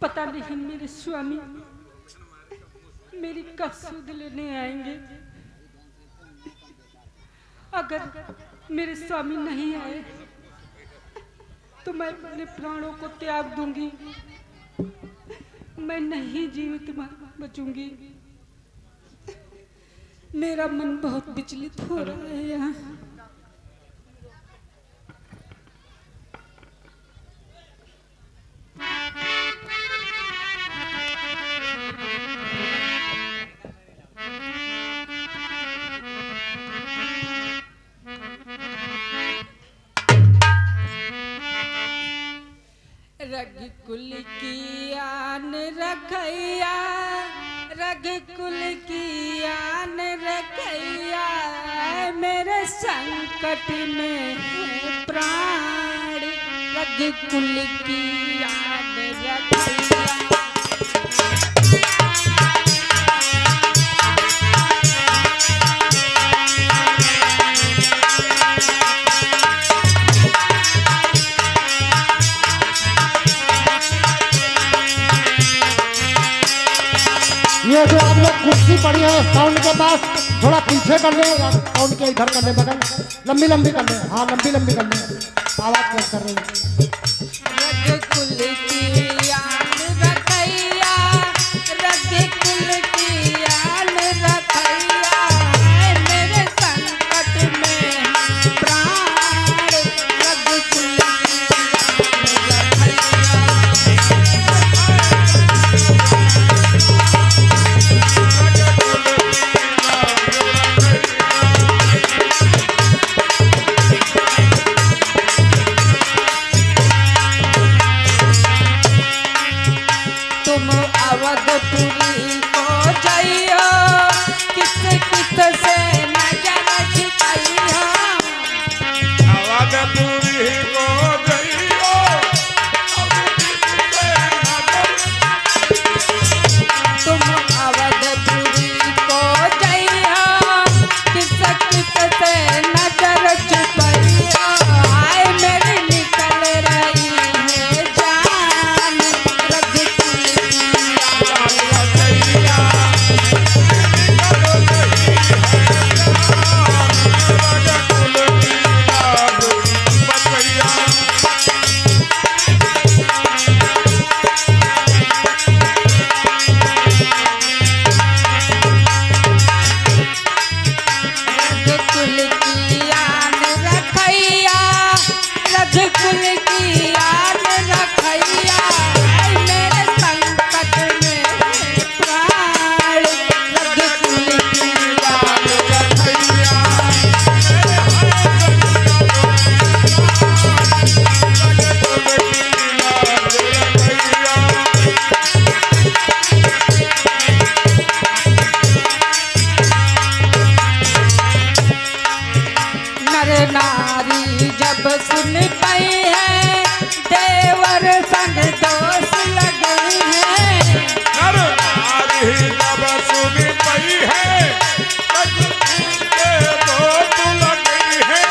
पता नहीं मेरे स्वामी मेरी कब सुध लेने आएंगे। अगर मेरे स्वामी नहीं आए तो मैं अपने प्राणों को त्याग दूंगी। मैं नहीं जीवित बचूंगी। मेरा मन बहुत विचलित हो रहा है यहाँ। रघुकुल की आन रखैया, रघुकुल की आन रखैया, मेरे संकट में प्राण। रघुकुल की आन रखैया। ये जो आप लोग कुर्सी पड़ी है साउंड के पास थोड़ा पीछे कर ले, साउंड के इधर कर ले, बगल लंबी लंबी कर ले। हाँ लंबी लंबी कर ले, आवाज कैसे कर रही है। रघुकुल की आन रखैया, रघुकुल की आन रखैया, मेरे संकट में प्राण। रघुकुल की तुम अवधपुरी को जाइयो, किस किस से नजर झुकाइयो। अवधपुरी को जाइयो, तुम अवधपुरी को जाइयो, किस किस से नजर झुकाइयो। आए मेरी निकल रही है जान। रघुकुल रघुकुल की आन रखैया, रघुकुल की आन रखैया, मेरे संकट में प्राण। रघुकुल की आन रखैया। नर नारी जब सुन पाई है, देवर संग दोष लगे हैं। नर नारी जब सुन पई है, दोस्त लगी है।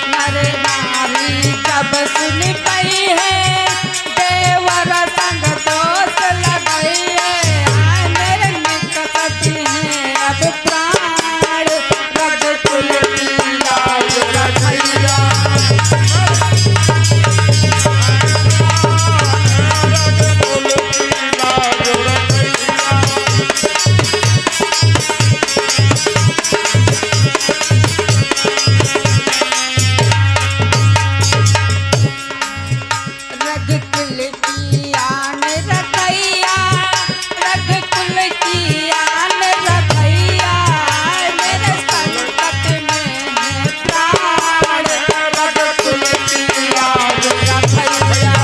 नर नारी जब सुन पाई है, देवर संग दोष लगे हैं। मेरे निकट हैं अब प्राण। रघुकुल की आन रखैया। रघुकुल की आन रखैया, रघुकुल की आन रखैया, मेरे संकट में है प्राण। रघुकुल की आन रखैया।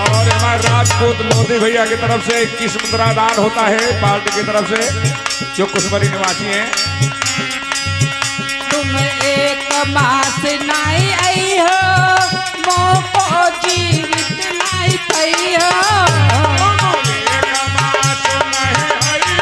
और हमारे राजपूत मोदी भैया की तरफ से 21 मुद्रा दान होता है पार्टी की तरफ से, जो कुशमरी निवासी हैं। तुम एक मास नाई आई हो, मोको जीवित नाई कही हो। एक मास नहीं आई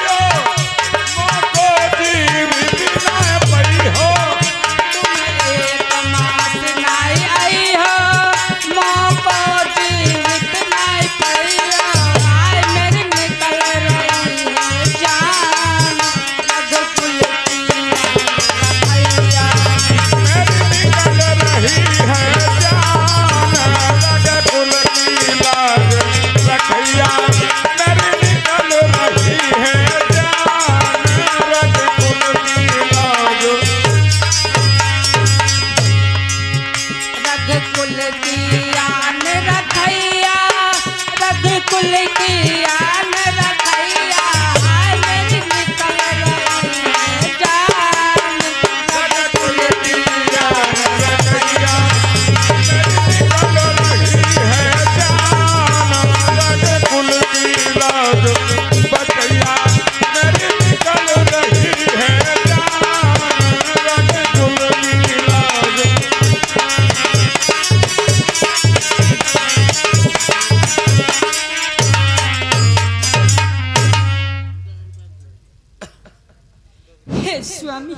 हे स्वामी,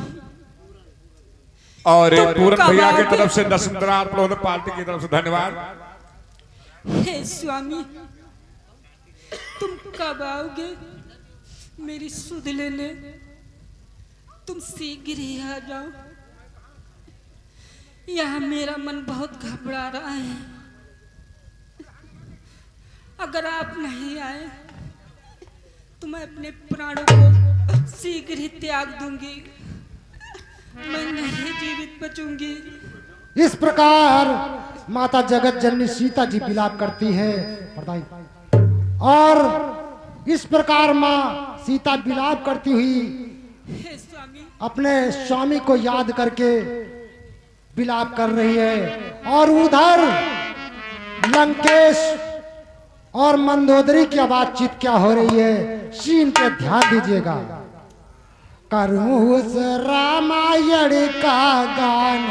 और तुम पूरन कब भैया की आओगे? तरफ से 10 मुद्रा आप लोगों ने पार्टी की तरफ से धन्यवाद। हे स्वामी, तुम कब आओगे मेरी सुध लेने? तुम शीघ्र ही आ जाओ, यहाँ मेरा मन बहुत घबरा रहा है। अगर आप नहीं आए तो मैं अपने प्राणों को शीघ्र ही त्याग दूंगी, मैं नहीं जीवित बचूंगी। इस प्रकार माता जगत जननी सीता जी विलाप करती है और इस प्रकार माँ सीता विलाप करती हुई हे स्वामी, अपने स्वामी को याद करके विलाप कर रही है। और उधर लंकेश और मंदोदरी की बातचीत क्या हो रही है, सीन पे ध्यान दीजिएगा। करूं उस रामायण का गान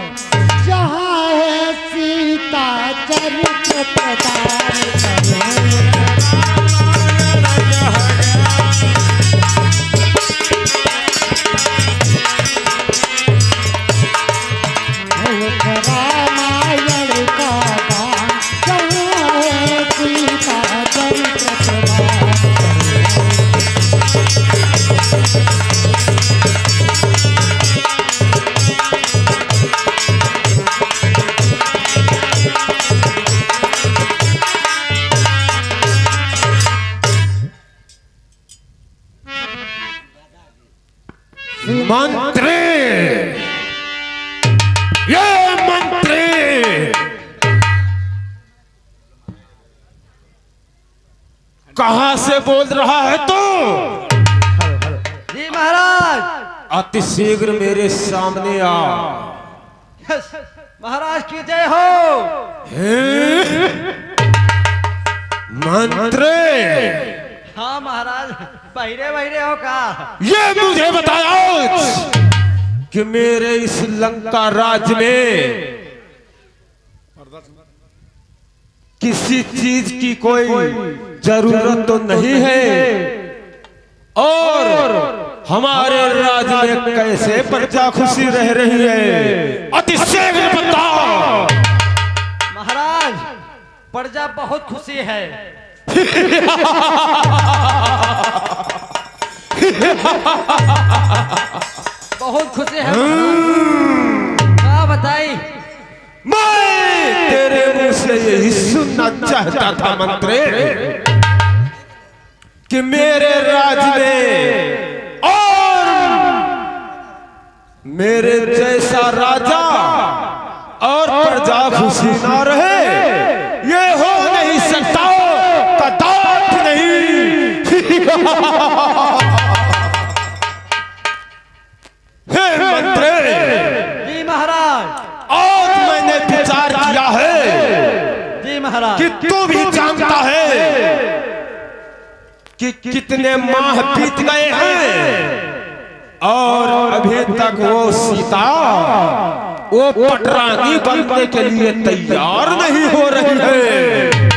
जहाँ है सीता चरित्र प्रदान करूं। रामायण का गान जहाँ है सीता चरित्र प्रदान मंत्री, ये मंत्री कहां से बोल रहा है तू? जी महाराज। अति शीघ्र मेरे सामने आ। महाराज की जय हो। मंत्री, हाँ महाराज, बहिरे बहिरे हो का? ये मुझे बताओ कि मेरे इस लंका राज्य में किसी चीज की कोई जरूरत तो नहीं है, और हमारे राज्य में कैसे प्रजा खुशी रह रही है? अति शीघ्र बताओ। महाराज, प्रजा बहुत खुशी है। बहुत खुशी है। क्या बताई? मैं तेरे मुंह से यही सुनना चाहता था मंत्री कि मेरे राज्य में और मेरे जैसा राजा और प्रजा खुशी ना रहे, ये हो नहीं सकता, कदापि नहीं। हे मंत्री। जी महाराज। और मैंने विचार किया है जी महाराज कि तू भी जानता है कि कितने माह बीत गए हैं और अभी तक वो सीता वो पटरानी बनने के लिए तैयार नहीं हो रही है।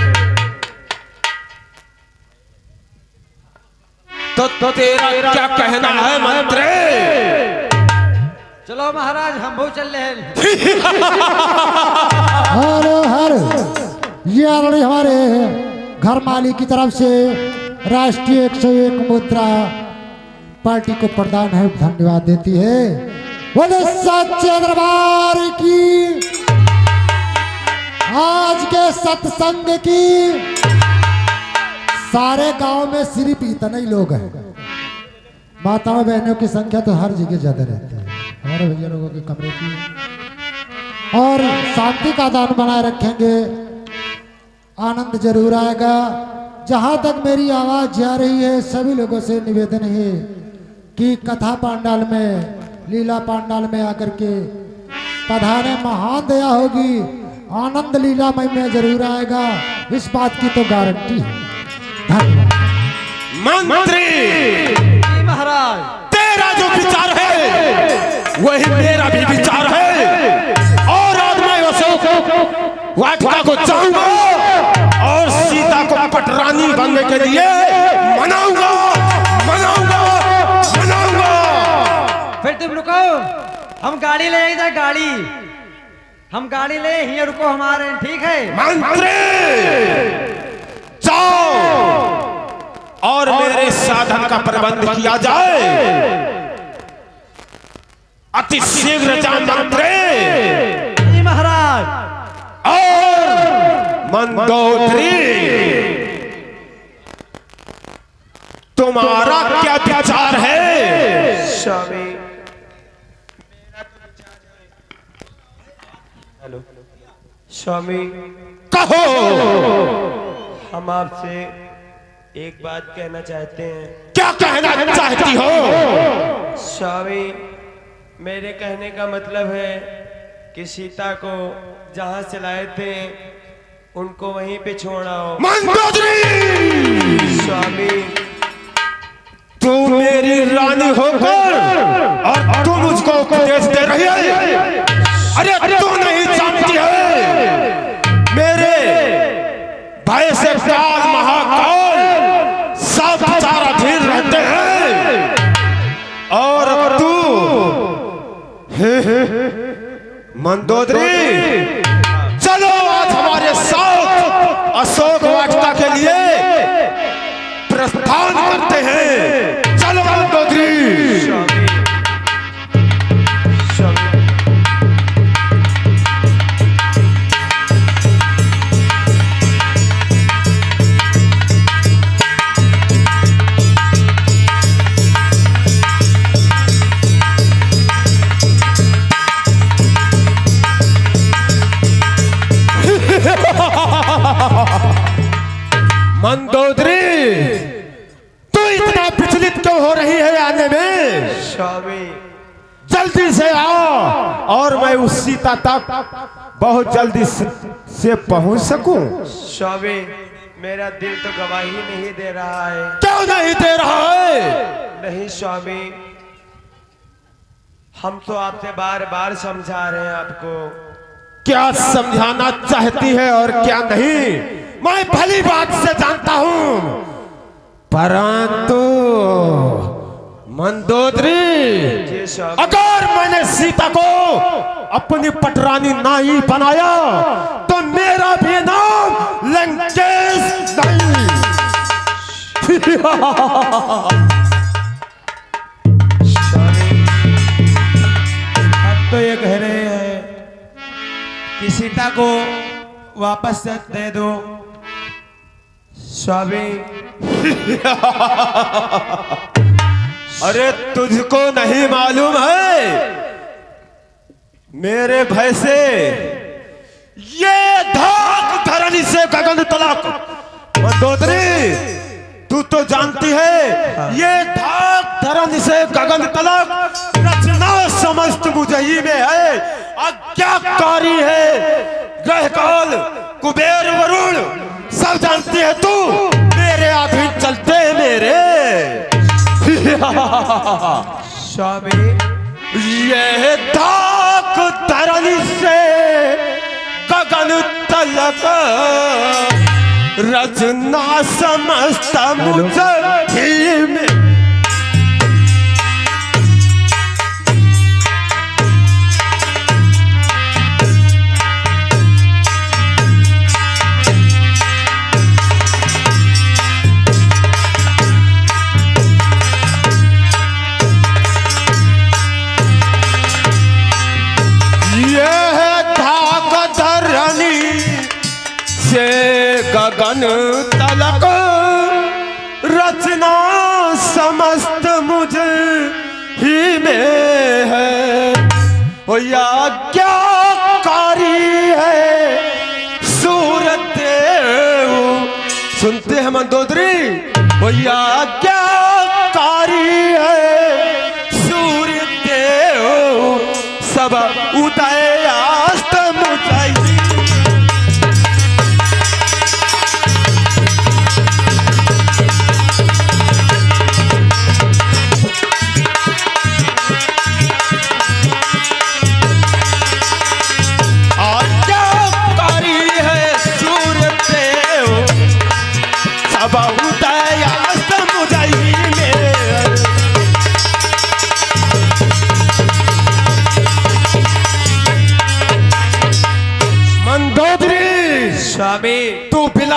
तो तेरा क्या कहना है मंत्री? चलो महाराज, हम बहुत चल रहे हैं। हर ये ऑलरेडी हमारे घर मालिक की तरफ से राष्ट्रीय 101 मुद्रा पार्टी को प्रदान है, धन्यवाद देती है। बोले सच्चे दरबार की, आज के सत्संग की। सारे गांव में सिर्फ इतने ही लोग हैं, माताओं बहनों की संख्या तो हर जगह ज्यादा रहती है। हमारे भैया लोगों के कमरे की और शांति का दान बनाए रखेंगे, आनंद जरूर आएगा। जहां तक मेरी आवाज जा रही है, सभी लोगों से निवेदन है कि कथा पांडाल में, लीला पांडाल में आकर के पधारे, महान दया होगी, आनंद लीलामय में जरूर आएगा, इस बात की तो गारंटी है। धन्यवाद। मंत्री जी महाराज, तेरा जो विचार है वही मेरा भी विचार है, और आज मैं वाटिका को जाऊंगा और सीता को पटरानी बनने के लिए मनाऊंगा, मनाऊंगा, मनाऊंगा। फिर तो तुम रुको, हम गाड़ी ले जाए गाड़ी, हम गाड़ी ले यहाँ रुको हमारे, ठीक है? मंत्री जाओ और मेरे साधन का प्रबंध किया जाए, अति शीघ्र जाओ मंत्री। जी महाराज। और मंदोदरी, तुम्हारा क्या विचार है? स्वामी, हेलो स्वामी, कहो। हम आपसे एक बात कहना चाहते हैं। क्या कहना चाहती हो? स्वामी, मेरे कहने का मतलब है कि सीता को जहां से लाए थे उनको वहीं पे छोड़ाओ। मंदोदरी, स्वामी, तू मेरी रानी होकर और तू मुझको उपदेश दे रही है? अरे तू नहीं जानती है मेरे भय से काल महाकाल सब विचाराधीन रहते हैं, और तू मंदोदरी चलो आज हमारे साथ अशोक वाटिका के लिए प्रस्थान करते हैं। चलो मंदोदरी। स्वामी, स्वामी, मंदोदरी, तू इतना विचलित क्यों हो रही है आने में? स्वामी, जल्दी से आओ और मैं उस सीता तक बहुत जल्दी से पहुंच सकूं। स्वामी, मेरा दिल तो गवाही नहीं दे रहा है। क्यों नहीं दे रहा है? नहीं स्वामी, हम तो आपसे बार बार समझा रहे हैं आपको। क्या समझाना चाहती है और क्या नहीं, मैं भली बात से जानता हूं, परंतु मंदोदरी, जी स्वामी, अगर मैंने सीता को अपनी पटरानी नहीं बनाया तो मेरा भी नाम लंकेश नहीं। स्वामी, अब तो ये कह रहे हैं कि सीता को वापस दे दो। स्वामी, अरे तुझको नहीं मालूम है मेरे भय से ये धाक धरनी से गगन तलक। मंदोदरी, तू तो जानती है ये धाक धरनी से गगन तलक रचना समस्त मुझे में है, आज्ञाकारी है, ग्रहकाल कुबेर वरुण सब जानती है तू, मेरे अधीन चलते मेरे। स्वामी, ये धाक धरनी से गगन तलक रचना समस्त मुझे में। गगन तलक रचना समस्त मुझ ही में है, ओ आज्ञाकारी है सूरत देव। सुनते हैं मंदोदरी, ओ आज्ञाकारी है सूर्य देव, सब उदय अस्त मुझे।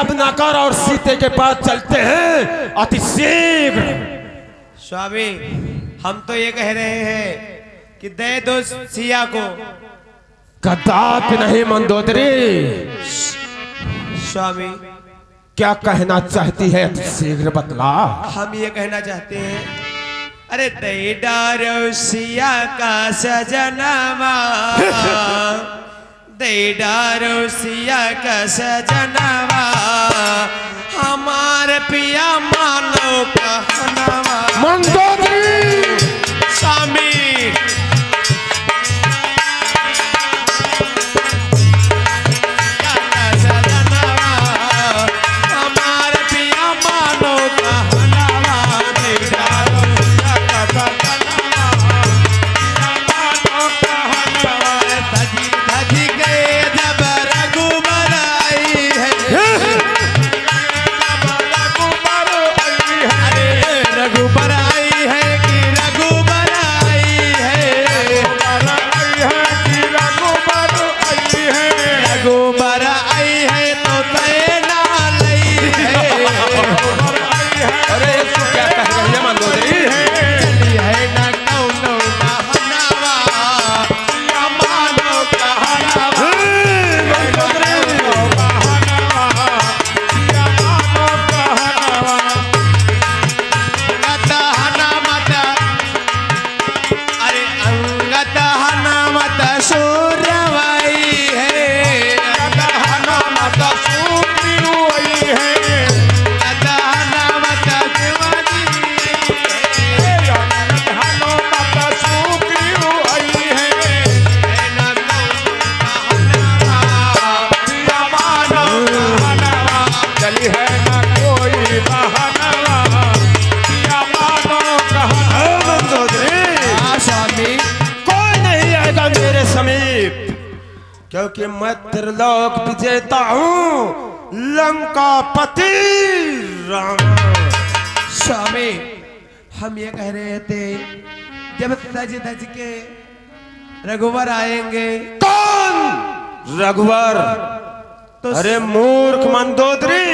विलंब न कर और सीते के पास चलते हैं अति शीघ्र। स्वामी हम तो ये कह रहे हैं कि दे दो सिया को। कदापि नहीं मंदोदरी। स्वामी क्या कहना चाहती है अति शीघ्र बतला। हम ये कहना चाहते हैं, अरे दे डारो सिया का सजनवा, दे डारो सिया का सजनवा, हमारे पिया मानो कहनवा। मंदोदरी स्वामी क्योंकि मैं त्रिलोक विजेता हूँ, लंका पति राम। स्वामी हम ये कह रहे थे, जब सज धज के रघुवर आएंगे। कौन रघुवर? तो अरे मूर्ख मंदोदरी,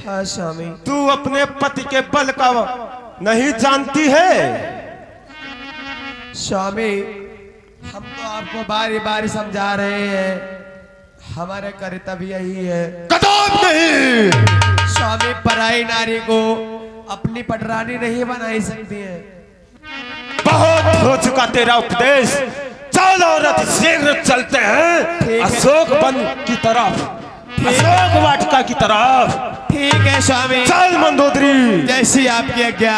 हाँ स्वामी तू अपने पति के बल का नहीं जानती है। स्वामी हम तो आपको बारी बारी समझा रहे हैं, हमारे कर्तव्य यही है। कदाप नहीं। स्वामी पराई नारी को अपनी पटरानी नहीं बनाई सकती है। बहुत हो चुका तेरा उपदेश। चलो रथ शीघ्र चलते हैं अशोक वन की तरफ, अशोक वाटिका की तरफ। ठीक है स्वामी, चल मंदोदरी। जैसी आपकी आज्ञा।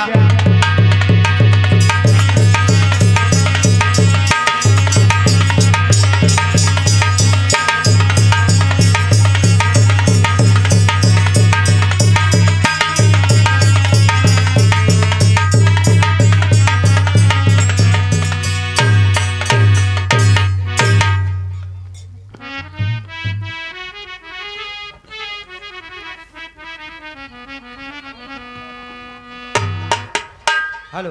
हेलो